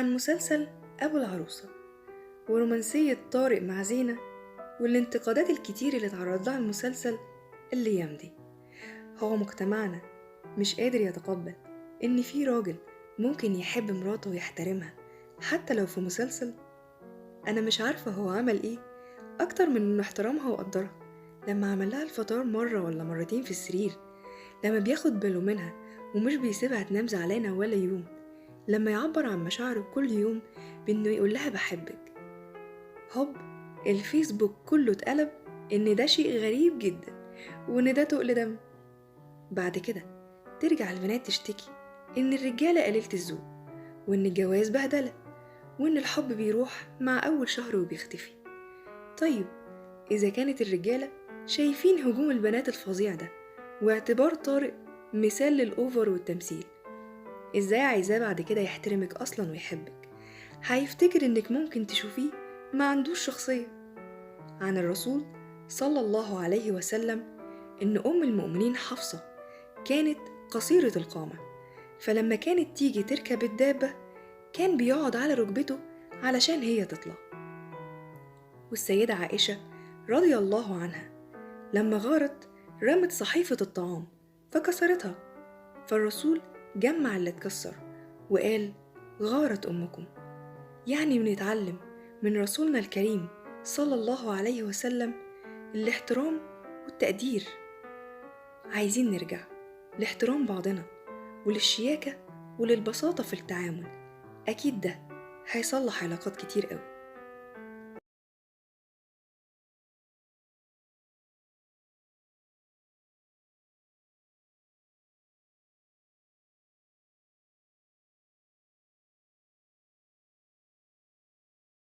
عن مسلسل أبو العروسة ورومانسية طارق مع زينة والانتقادات الكتير اللي اتعرض لها المسلسل الأيام دي. هو مجتمعنا مش قادر يتقبل إن في راجل ممكن يحب مراته ويحترمها حتى لو في مسلسل. أنا مش عارفة هو عمل إيه أكتر من إنه احترمها وقدرها لما عمل لها الفطار مرة ولا مرتين في السرير، لما بياخد باله منها ومش بيسيبها تنام زعلانة ولا يوم، لما يعبر عن مشاعره كل يوم بإنه يقول لها بحبك. هوب، الفيسبوك كله اتقلب إن ده شيء غريب جدا وإن ده تقل دم. بعد كده ترجع البنات تشتكي إن الرجالة قليلة الذوق وإن الجواز بهدلة وإن الحب بيروح مع أول شهر وبيختفي. طيب إذا كانت الرجالة شايفين هجوم البنات الفظيع ده واعتبار طارق مثال للأوفر والتمثيل، إزاي عايزاه بعد كده يحترمك أصلا ويحبك؟ هيفتكر إنك ممكن تشوفيه ما عندوش شخصية. عن الرسول صلى الله عليه وسلم إن أم المؤمنين حفصة كانت قصيرة القامة، فلما كانت تيجي تركب الدابة كان بيقعد على ركبته علشان هي تطلع. والسيدة عائشة رضي الله عنها لما غارت رمت صحيفة الطعام فكسرتها، فالرسول جمع اللي اتكسر وقال غارت أمكم. يعني بنتعلم من رسولنا الكريم صلى الله عليه وسلم الاحترام والتقدير. عايزين نرجع لاحترام بعضنا وللشياكة وللبساطة في التعامل، أكيد ده هيصلح علاقات كتير قوي.